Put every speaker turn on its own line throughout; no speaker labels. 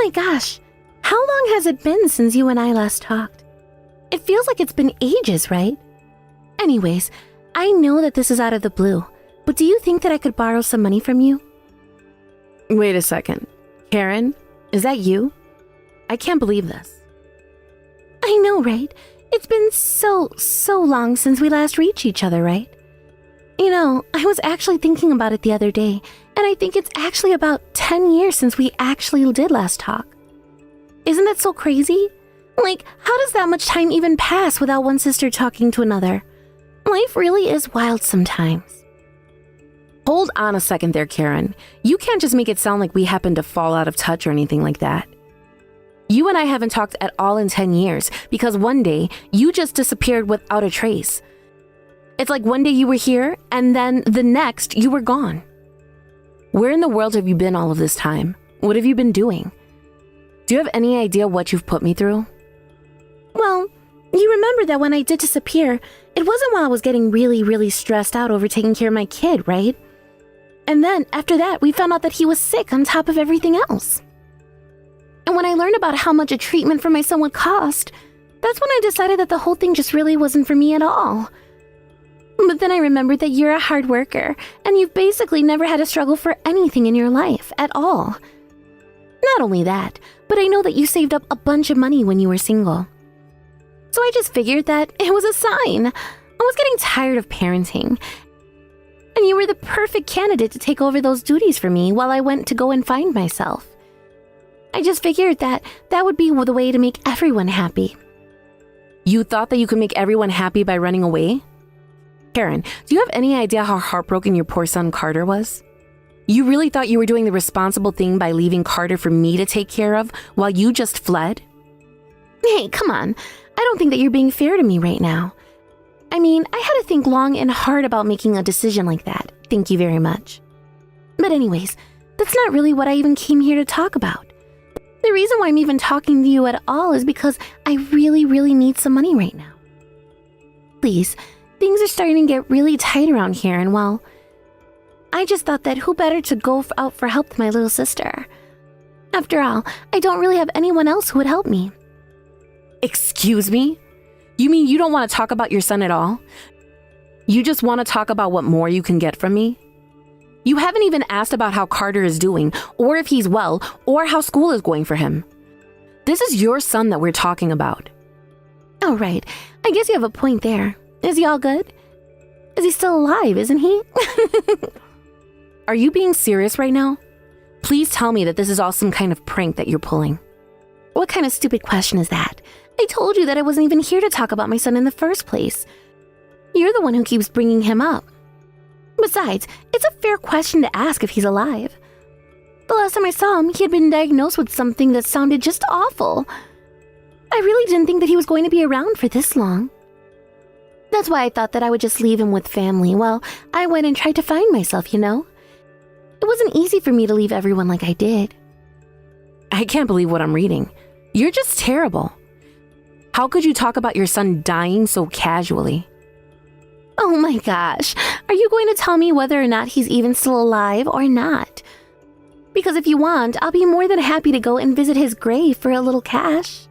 my gosh, how long has it been since you and I last talked? It feels like it's been ages, right? Anyways, I know that this is out of the blue, but do you think that I could borrow some money from you?
Wait a second. Karen, is that you? I can't believe this.
I know, right? It's been so long since we last reached each other, right? You know, I was actually thinking about it the other day, and I think it's actually about 10 years since we actually did last talk. Isn't that so crazy? Like, how does that much time even pass without one sister talking to another? Life really is wild sometimes.
Hold on a second there, Karen. You can't just make it sound like we happened to fall out of touch or anything like that. You and I haven't talked at all in 10 years because one day you just disappeared without a trace. It's like one day you were here and then the next you were gone. Where in the world have you been all of this time? What have you been doing? Do you have any idea what you've put me through?
Well, you remember that when I did disappear, it wasn't while I was getting really stressed out over taking care of my kid, right? And then after that, we found out that he was sick on top of everything else. And when I learned about how much a treatment for my son would cost, that's when I decided that the whole thing just really wasn't for me at all. But then I remembered that you're a hard worker, and you've basically never had to struggle for anything in your life at all. Not only that, but I know that you saved up a bunch of money when you were single. So I just figured that it was a sign. I was getting tired of parenting, and you were the perfect candidate to take over those duties for me while I went to go and find myself. I just figured that that would be the way to make everyone happy.
You thought that you could make everyone happy by running away? Karen, do you have any idea how heartbroken your poor son Carter was? You really thought you were doing the responsible thing by leaving Carter for me to take care of while you just fled?
Hey, come on. I don't think that you're being fair to me right now. I mean, I had to think long and hard about making a decision like that. Thank you very much. But anyways, that's not really what I even came here to talk about. The reason why I'm even talking to you at all is because I really need some money right now. Please, things are starting to get really tight around here, and well, I just thought that who better to go out for help than my little sister. After all, I don't really have anyone else who would help me.
Excuse me? You mean you don't want to talk about your son at all? You just want to talk about what more you can get from me? You haven't even asked about how Carter is doing, or if he's well, or how school is going for him. This is your son that we're talking about.
Oh, right. I guess you have a point there. Is he all good? Is he still alive, isn't he?
Are you being serious right now? Please tell me that this is all some kind of prank that you're pulling.
What kind of stupid question is that? I told you that I wasn't even here to talk about my son in the first place. You're the one who keeps bringing him up. Besides, it's a fair question to ask if he's alive. The last time I saw him, he had been diagnosed with something that sounded just awful. I really didn't think that he was going to be around for this long. That's why I thought that I would just leave him with family. Well, I went and tried to find myself, you know? It wasn't easy for me to leave everyone like I did.
I can't believe what I'm reading. You're just terrible. How could you talk about your son dying so casually?
Oh my gosh, are you going to tell me whether or not he's even still alive or not? Because if you want, I'll be more than happy to go and visit his grave for a little cash.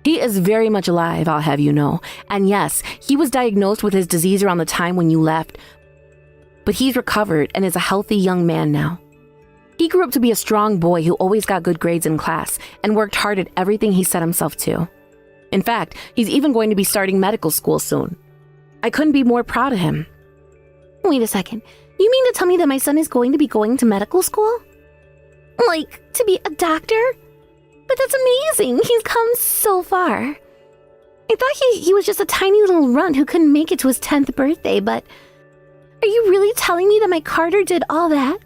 He is very much alive, I'll have you know. And yes, he was diagnosed with his disease around the time when you left. But he's recovered and is a healthy young man now. He grew up to be a strong boy who always got good grades in class and worked hard at everything he set himself to. In fact, he's even going to be starting medical school soon. I couldn't be more proud of him.
Wait a second. You mean to tell me that my son is going to be going to medical school? Like, to be a doctor? But that's amazing. He's come so far. I thought he was just a tiny little runt who couldn't make it to his 10th birthday, but are you really telling me that my Carter did all that?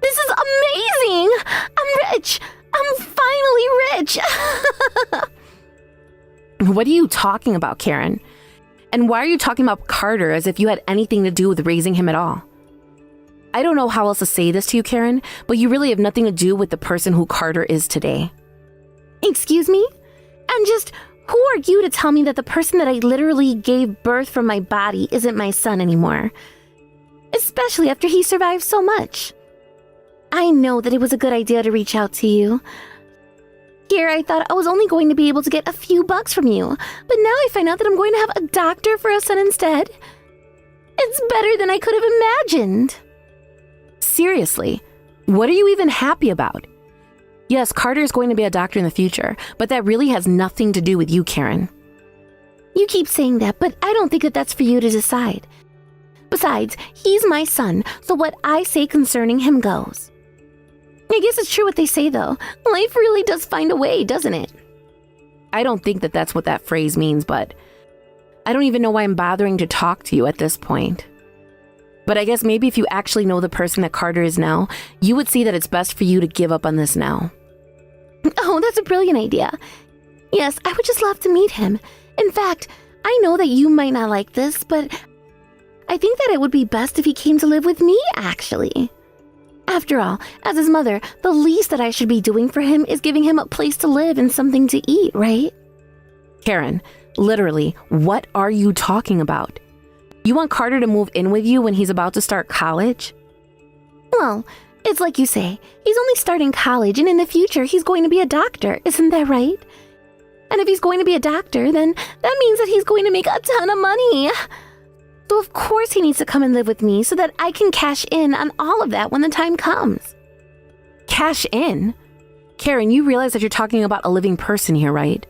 This is amazing! I'm rich! I'm finally rich!
What are you talking about, Karen? And why are you talking about Carter as if you had anything to do with raising him at all? I don't know how else to say this to you, Karen, but you really have nothing to do with the person who Carter is today.
Excuse me? And just, who are you to tell me that the person that I literally gave birth from my body isn't my son anymore? Especially after he survived so much. I know that it was a good idea to reach out to you. Here, I thought I was only going to be able to get a few bucks from you, but now I find out that I'm going to have a doctor for a son instead. It's better than I could have imagined.
Seriously, what are you even happy about? Yes, Carter is going to be a doctor in the future, but that really has nothing to do with you, Karen.
You keep saying that, but I don't think that that's for you to decide. Besides, he's my son, so what I say concerning him goes. I guess it's true what they say, though. Life really does find a way, doesn't it?
I don't think that that's what that phrase means, but I don't even know why I'm bothering to talk to you at this point. But I guess maybe if you actually know the person that Carter is now, you would see that it's best for you to give up on this now.
Oh, that's a brilliant idea. Yes, I would just love to meet him. In fact, I know that you might not like this, but I think that it would be best if he came to live with me, actually. After all, as his mother, the least that I should be doing for him is giving him a place to live and something to eat, right?
Karen, literally, what are you talking about? You want Carter to move in with you when he's about to start college?
Well, it's like you say, he's only starting college, and in the future he's going to be a doctor, isn't that right? And if he's going to be a doctor, then that means that he's going to make a ton of money. So of course he needs to come and live with me so that I can cash in on all of that when the time comes.
Cash in? Karen, you realize that you're talking about a living person here, right?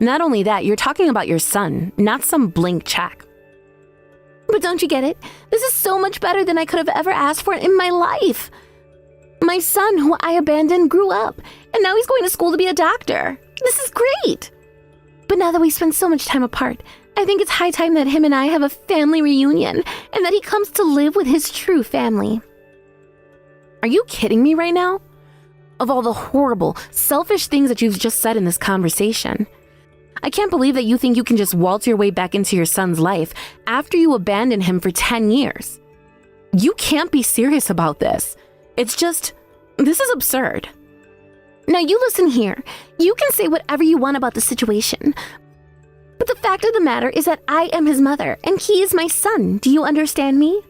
Not only that, you're talking about your son, not some blank check.
But don't you get it? This is so much better than I could have ever asked for in my life. My son, who I abandoned, grew up, and now he's going to school to be a doctor. This is great. But now that we spend so much time apart, I think it's high time that him and I have a family reunion, and that he comes to live with his true family.
Are you kidding me right now? Of all the horrible, selfish things that you've just said in this conversation, I can't believe that you think you can just waltz your way back into your son's life after you abandoned him for 10 years. You can't be serious about this. It's just, this is absurd.
Now you listen here. You can say whatever you want about the situation. But the fact of the matter is that I am his mother, and he is my son. Do you understand me?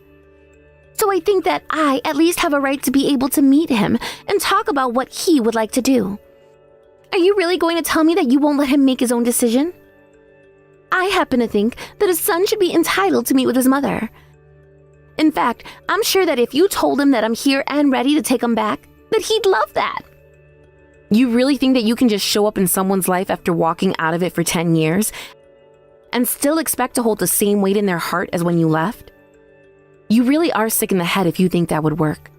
So I think that I at least have a right to be able to meet him and talk about what he would like to do. Are you really going to tell me that you won't let him make his own decision? I happen to think that a son should be entitled to meet with his mother. In fact, I'm sure that if you told him that I'm here and ready to take him back, that he'd love that.
You really think that you can just show up in someone's life after walking out of it for 10 years and still expect to hold the same weight in their heart as when you left? You really are sick in the head if you think that would work.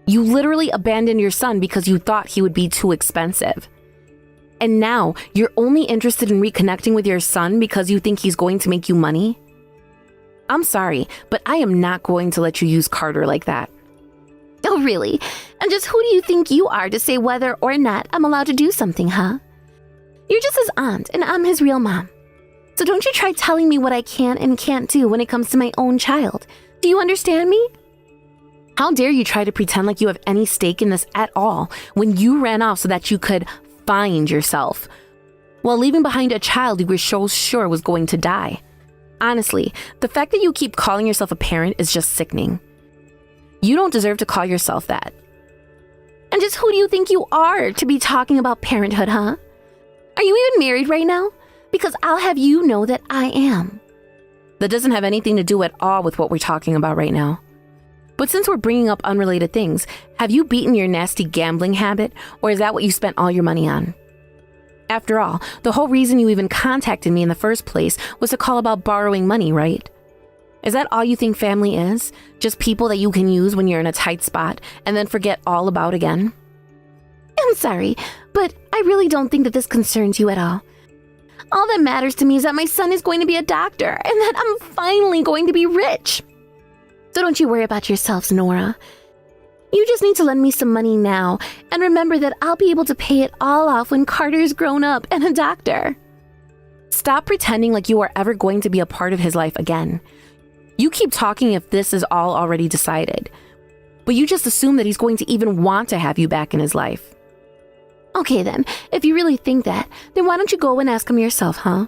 You literally abandoned your son because you thought he would be too expensive. And now you're only interested in reconnecting with your son because you think he's going to make you money? I'm sorry, but I am not going to let you use Carter like that.
Oh, really? And just who do you think you are to say whether or not I'm allowed to do something, huh? You're just his aunt, and I'm his real mom. So don't you try telling me what I can and can't do when it comes to my own child. Do you understand me?
How dare you try to pretend like you have any stake in this at all when you ran off so that you could find yourself, while leaving behind a child you were so sure was going to die. Honestly, the fact that you keep calling yourself a parent is just sickening. You don't deserve to call yourself that.
And just who do you think you are to be talking about parenthood, huh? Are you even married right now? Because I'll have you know that I am.
That doesn't have anything to do at all with what we're talking about right now. But since we're bringing up unrelated things, have you beaten your nasty gambling habit, or is that what you spent all your money on? After all, the whole reason you even contacted me in the first place was to call about borrowing money, right? Is that all you think family is? Just people that you can use when you're in a tight spot and then forget all about again?
I'm sorry, but I really don't think that this concerns you at all. All that matters to me is that my son is going to be a doctor and that I'm finally going to be rich. So don't you worry about yourselves, Nora. You just need to lend me some money now and remember that I'll be able to pay it all off when Carter's grown up and a doctor.
Stop pretending like you are ever going to be a part of his life again. You keep talking if this is all already decided, but you just assume that he's going to even want to have you back in his life.
Okay then, if you really think that, then why don't you go and ask him yourself, huh?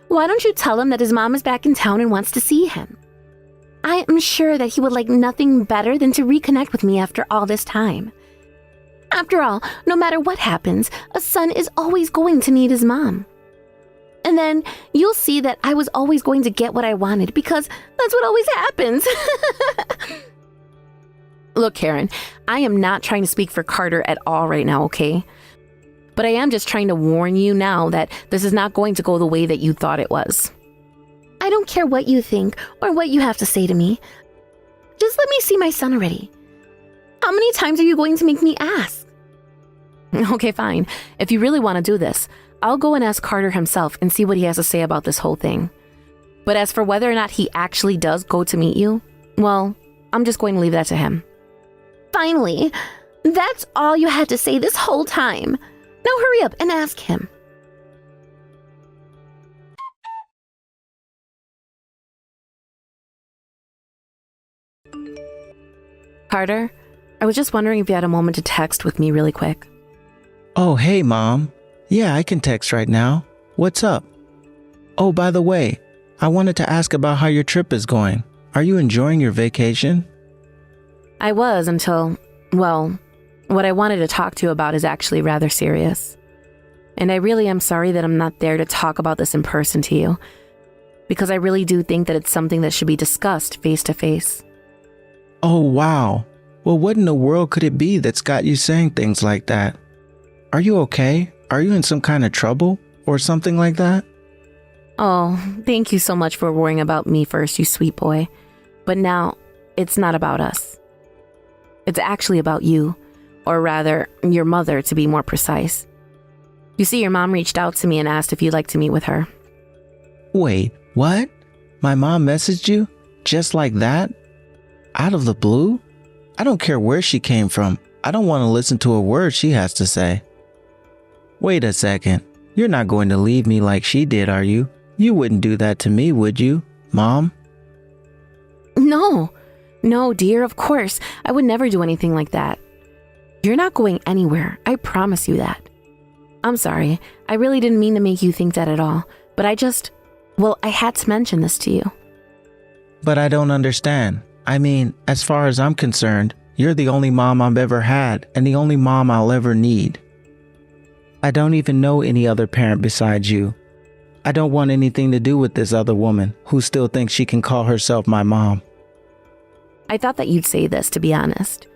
Why don't you tell him that his mom is back in town and wants to see him? I am sure that he would like nothing better than to reconnect with me after all this time. After all, no matter what happens, a son is always going to need his mom. And then you'll see that I was always going to get what I wanted because that's what always happens.
Look, Karen, I am not trying to speak for Carter at all right now, okay? But I am just trying to warn you now that this is not going to go the way that you thought it was.
I don't care what you think or what you have to say to me. Just let me see my son already. How many times are you going to make me ask?
Okay, fine. If you really want to do this, I'll go and ask Carter himself and see what he has to say about this whole thing. But as for whether or not he actually does go to meet you, well, I'm just going to leave that to him.
Finally, that's all you had to say this whole time. Now hurry up and ask him.
Carter, I was just wondering if you had a moment to text with me really quick.
Oh, hey, Mom. Yeah, I can text right now. What's up? Oh, by the way, I wanted to ask about how your trip is going. Are you enjoying your vacation?
I was until, well, what I wanted to talk to you about is actually rather serious. And I really am sorry that I'm not there to talk about this in person to you, because I really do think that it's something that should be discussed face to face.
Oh, wow. Well, what in the world could it be that's got you saying things like that? Are you okay? Are you in some kind of trouble or something like that?
Oh, thank you so much for worrying about me first, you sweet boy. But now, it's not about us. It's actually about you, or rather, your mother to be more precise. You see, your mom reached out to me and asked if you'd like to meet with her.
Wait, what? My mom messaged you? Just like that? Out of the blue? I don't care where she came from. I don't want to listen to a word she has to say. Wait a second. You're not going to leave me like she did, are you? You wouldn't do that to me, would you, Mom?
No, dear, of course. I would never do anything like that. You're not going anywhere. I promise you that. I'm sorry. I really didn't mean to make you think that at all. But I had to mention this to you.
But I don't understand. I mean, as far as I'm concerned, you're the only mom I've ever had and the only mom I'll ever need. I don't even know any other parent besides you. I don't want anything to do with this other woman who still thinks she can call herself my mom.
I thought that you'd say this, to be honest.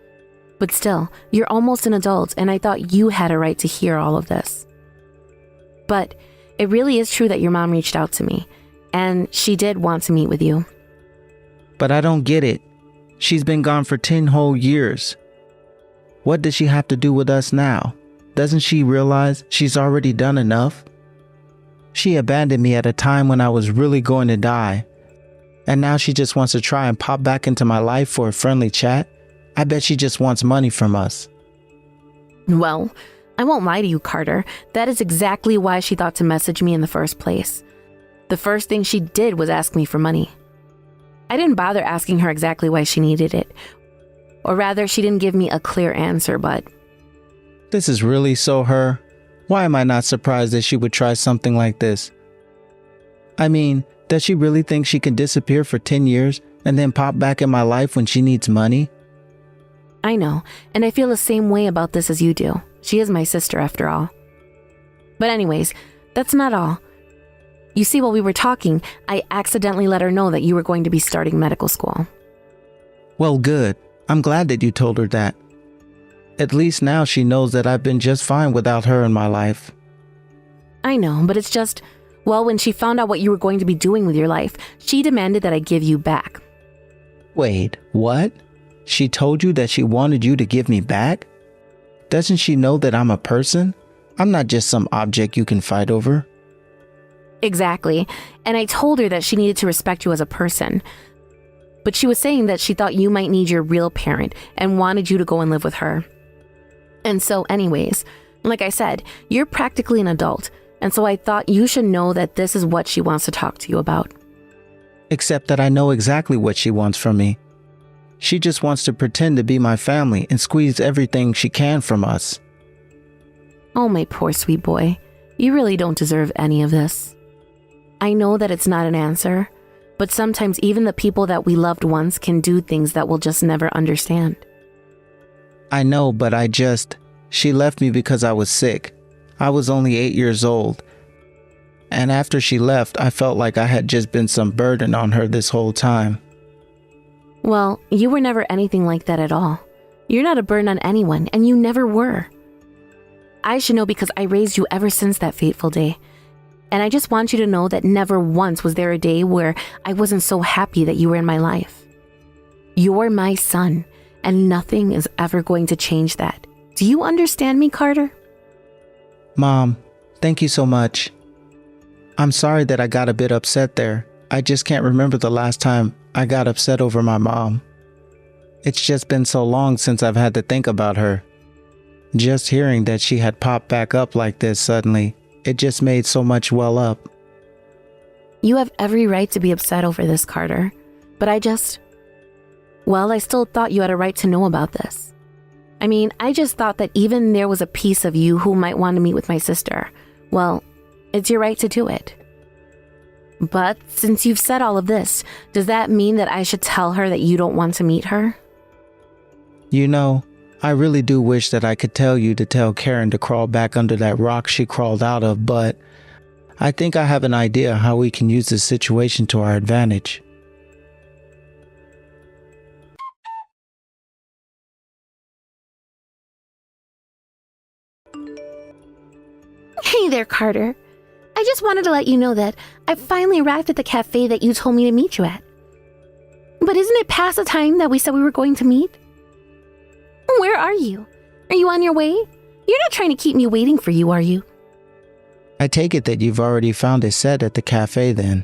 But still, you're almost an adult, and I thought you had a right to hear all of this. But it really is true that your mom reached out to me, and she did want to meet with you.
But I don't get it. She's been gone for 10 whole years. What does she have to do with us now? Doesn't she realize she's already done enough? She abandoned me at a time when I was really going to die. And now she just wants to try and pop back into my life for a friendly chat? I bet she just wants money from us.
Well, I won't lie to you, Carter. That is exactly why she thought to message me in the first place. The first thing she did was ask me for money. I didn't bother asking her exactly why she needed it. Or rather, she didn't give me a clear answer, but...
This is really so her? Why am I not surprised that she would try something like this? I mean, does she really think she can disappear for 10 years and then pop back in my life when she needs money?
I know, and I feel the same way about this as you do. She is my sister, after all. But anyways, that's not all. You see, while we were talking, I accidentally let her know that you were going to be starting medical school.
Well, good. I'm glad that you told her that. At least now she knows that I've been just fine without her in my life.
I know, but it's just, well, when she found out what you were going to be doing with your life, she demanded that I give you back.
Wait, what? She told you that she wanted you to give me back? Doesn't she know that I'm a person? I'm not just some object you can fight over.
Exactly, and I told her that she needed to respect you as a person. But she was saying that she thought you might need your real parent and wanted you to go and live with her. And so anyways, like I said, you're practically an adult, and so I thought you should know that this is what she wants to talk to you about.
Except that I know exactly what she wants from me. She just wants to pretend to be my family and squeeze everything she can from us.
Oh, my poor sweet boy. You really don't deserve any of this. I know that it's not an answer, But sometimes even the people that we loved once can do things that we'll just never understand.
I know, but she left me because I was sick. I was only 8 years old. And after she left, I felt like I had just been some burden on her this whole time.
Well, you were never anything like that at all. You're not a burden on anyone, and you never were. I should know because I raised you ever since that fateful day. And I just want you to know that never once was there a day where I wasn't so happy that you were in my life. You're my son, and nothing is ever going to change that. Do you understand me, Carter?
Mom, thank you so much. I'm sorry that I got a bit upset there. I just can't remember the last time I got upset over my mom. It's just been so long since I've had to think about her. Just hearing that she had popped back up like this suddenly, it just made so much well up.
You have every right to be upset over this, Carter. But I still thought you had a right to know about this. I mean, I just thought that even there was a piece of you who might want to meet with my sister. Well, it's your right to do it. But since you've said all of this, does that mean that I should tell her that you don't want to meet her?
You know, I really do wish that I could tell you to tell Karen to crawl back under that rock she crawled out of, but I think I have an idea how we can use this situation to our advantage.
Hey there, Carter. I just wanted to let you know that I finally arrived at the cafe that you told me to meet you at. But isn't it past the time that we said we were going to meet? Where are you? Are you on your way? You're not trying to keep me waiting for you, are you?
I take it that you've already found a set at the cafe then.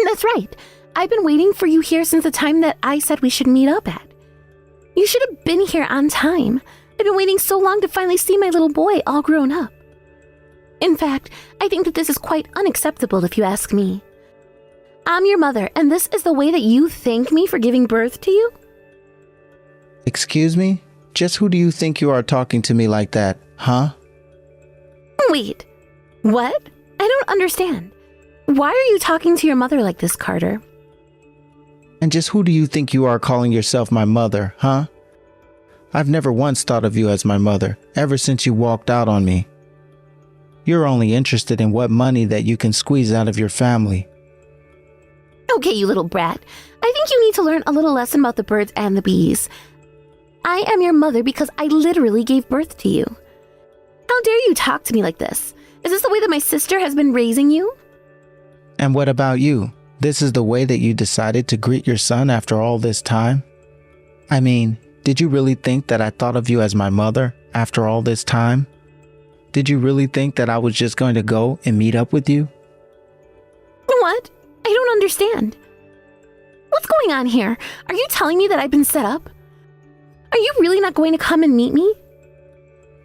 That's right. I've been waiting for you here since the time that I said we should meet up at. You should have been here on time. I've been waiting so long to finally see my little boy all grown up. In fact, I think that this is quite unacceptable if you ask me. I'm your mother, and this is the way that you thank me for giving birth to you?
Excuse me? Just who do you think you are talking to me like that, huh?
Wait, what? I don't understand. Why are you talking to your mother like this, Carter?
And just who do you think you are calling yourself my mother, huh? I've never once thought of you as my mother, ever since you walked out on me. You're only interested in what money that you can squeeze out of your family.
Okay, you little brat. I think you need to learn a little lesson about the birds and the bees. I am your mother because I literally gave birth to you. How dare you talk to me like this? Is this the way that my sister has been raising you?
And what about you? This is the way that you decided to greet your son after all this time? I mean, did you really think that I thought of you as my mother after all this time? Did you really think that I was just going to go and meet up with you?
What? I don't understand. What's going on here? Are you telling me that I've been set up? Are you really not going to come and meet me?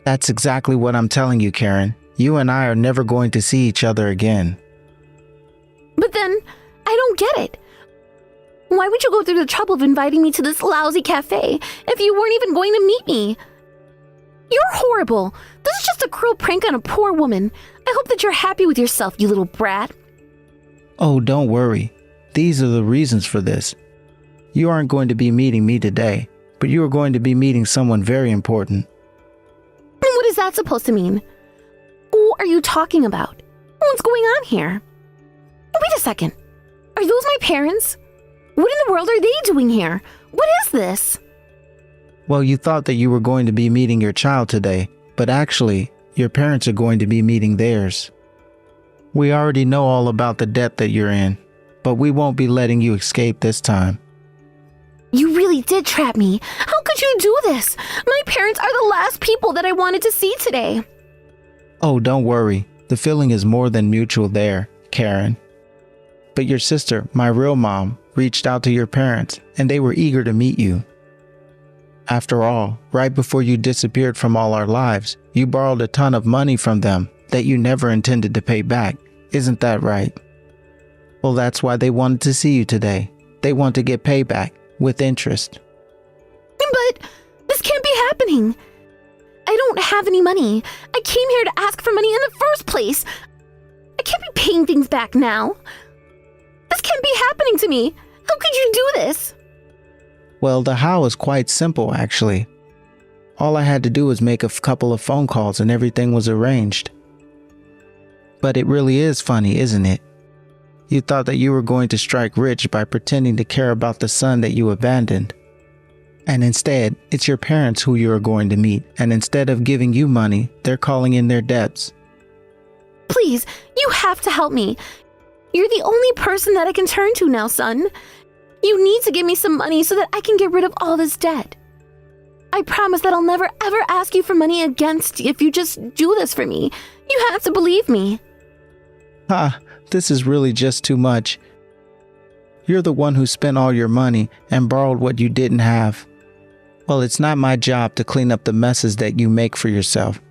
That's exactly what I'm telling you, Karen. You and I are never going to see each other again.
But then, I don't get it. Why would you go through the trouble of inviting me to this lousy cafe if you weren't even going to meet me? You're horrible. This is just a cruel prank on a poor woman. I hope that you're happy with yourself, you little brat.
Oh, don't worry. These are the reasons for this. You aren't going to be meeting me today, but you are going to be meeting someone very important.
What is that supposed to mean? Who are you talking about? What's going on here? Wait a second. Are those my parents? What in the world are they doing here? What is this?
Well, you thought that you were going to be meeting your child today, but actually, your parents are going to be meeting theirs. We already know all about the debt that you're in, but we won't be letting you escape this time.
You really did trap me. How could you do this? My parents are the last people that I wanted to see today.
Oh, don't worry. The feeling is more than mutual there, Karen. But your sister, my real mom, reached out to your parents, and they were eager to meet you. After all, right before you disappeared from all our lives, you borrowed a ton of money from them that you never intended to pay back. Isn't that right? Well, that's why they wanted to see you today. They want to get payback with interest.
But this can't be happening. I don't have any money. I came here to ask for money in the first place. I can't be paying things back now. This shouldn't be happening to me. How could you do this?
Well, the how is quite simple, actually. All I had to do was make a couple of phone calls and everything was arranged. But it really is funny, isn't it? You thought that you were going to strike rich by pretending to care about the son that you abandoned. And instead, it's your parents who you are going to meet, and instead of giving you money, they're calling in their debts.
Please, you have to help me. You're the only person that I can turn to now, son. You need to give me some money so that I can get rid of all this debt. I promise that I'll never ever ask you for money again if you just do this for me. You have to believe me.
Ha, this is really just too much. You're the one who spent all your money and borrowed what you didn't have. Well, it's not my job to clean up the messes that you make for yourself.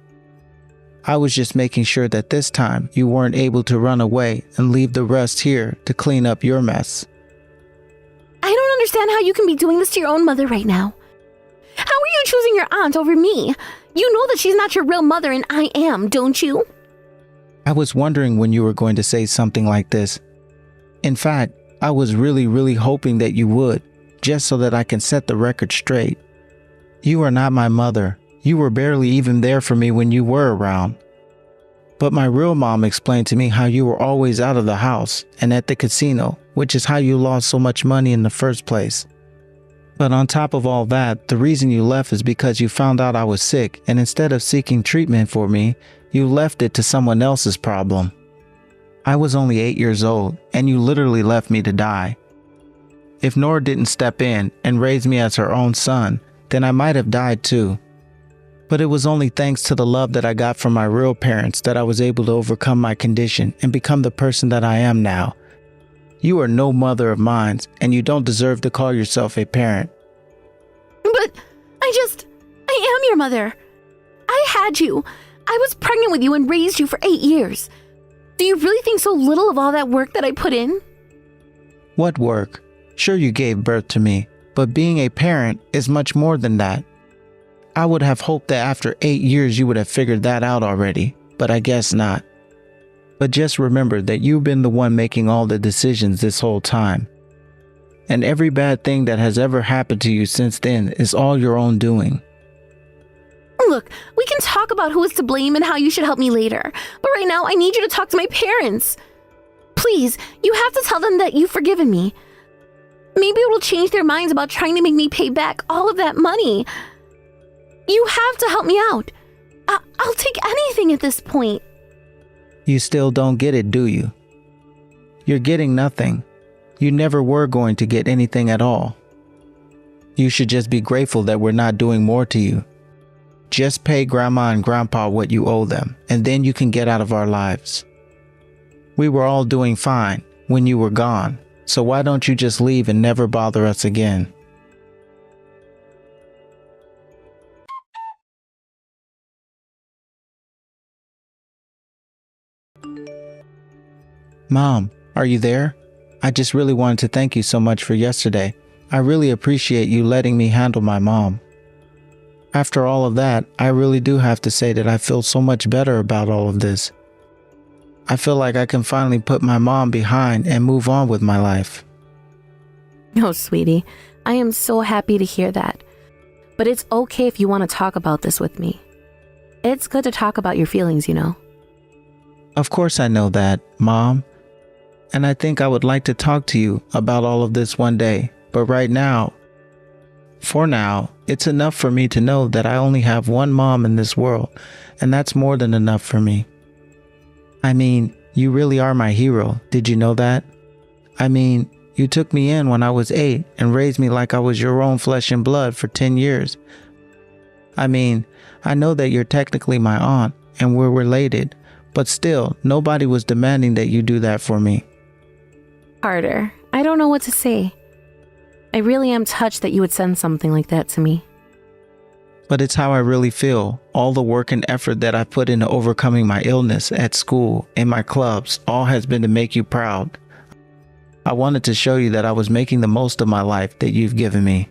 I was just making sure that this time you weren't able to run away and leave the rest here to clean up your mess.
I don't understand how you can be doing this to your own mother right now. How are you choosing your aunt over me? You know that she's not your real mother and I am, don't you?
I was wondering when you were going to say something like this. In fact, I was really hoping that you would, just so that I can set the record straight. You are not my mother. You were barely even there for me when you were around. But my real mom explained to me how you were always out of the house and at the casino, which is how you lost so much money in the first place. But on top of all that, the reason you left is because you found out I was sick, and instead of seeking treatment for me, you left it to someone else's problem. I was only 8 years old, and you literally left me to die. If Nora didn't step in and raise me as her own son, then I might have died too. But it was only thanks to the love that I got from my real parents that I was able to overcome my condition and become the person that I am now. You are no mother of mine, and you don't deserve to call yourself a parent.
But I am your mother. I had you. I was pregnant with you and raised you for 8 years. Do you really think so little of all that work that I put in?
What work? Sure, you gave birth to me, but being a parent is much more than that. I would have hoped that after 8 years you would have figured that out already, but I guess not. But just remember that you've been the one making all the decisions this whole time. And every bad thing that has ever happened to you since then is all your own doing.
Look, we can talk about who is to blame and how you should help me later. But right now, I need you to talk to my parents. Please, you have to tell them that you've forgiven me. Maybe it will change their minds about trying to make me pay back all of that money. You have to help me out. I'll take anything at this point.
You still don't get it, do you? You're getting nothing. You never were going to get anything at all. You should just be grateful that we're not doing more to you. Just pay Grandma and Grandpa what you owe them, and then you can get out of our lives. We were all doing fine when you were gone, so why don't you just leave and never bother us again? Mom, are you there? I just really wanted to thank you so much for yesterday. I really appreciate you letting me handle my mom. After all of that, I really do have to say that I feel so much better about all of this. I feel like I can finally put my mom behind and move on with my life.
Oh, sweetie, I am so happy to hear that. But it's okay if you want to talk about this with me. It's good to talk about your feelings, you know.
Of course I know that, Mom. And I think I would like to talk to you about all of this one day. But right now, for now, it's enough for me to know that I only have one mom in this world, and that's more than enough for me. I mean, you really are my hero. Did you know that? I mean, you took me in when I was 8 and raised me like I was your own flesh and blood for 10 years. I mean, I know that you're technically my aunt and we're related, but still, nobody was demanding that you do that for me.
Carter, I don't know what to say. I really am touched that you would send something like that to me.
But it's how I really feel. All the work and effort that I put into overcoming my illness at school, in my clubs, all has been to make you proud. I wanted to show you that I was making the most of my life that you've given me.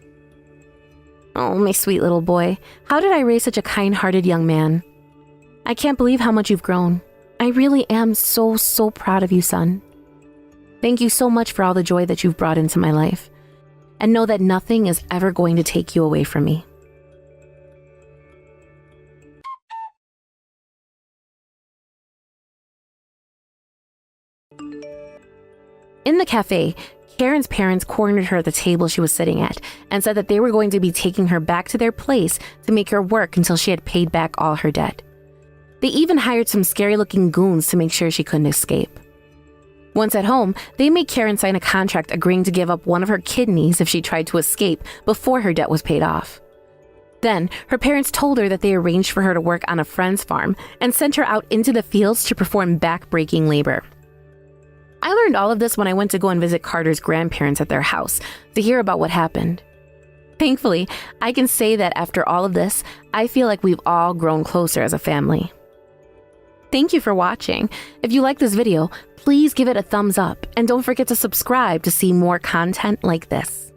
Oh, my sweet little boy. How did I raise such a kind-hearted young man? I can't believe how much you've grown. I really am so proud of you, son. Thank you so much for all the joy that you've brought into my life. And know that nothing is ever going to take you away from me. In the cafe, Karen's parents cornered her at the table she was sitting at and said that they were going to be taking her back to their place to make her work until she had paid back all her debt. They even hired some scary-looking goons to make sure she couldn't escape. Once at home, they made Karen sign a contract agreeing to give up one of her kidneys if she tried to escape before her debt was paid off. Then, her parents told her that they arranged for her to work on a friend's farm and sent her out into the fields to perform back-breaking labor. I learned all of this when I went to go and visit Carter's grandparents at their house to hear about what happened. Thankfully, I can say that after all of this, I feel like we've all grown closer as a family. Thank you for watching. If you like this video, please give it a thumbs up and don't forget to subscribe to see more content like this.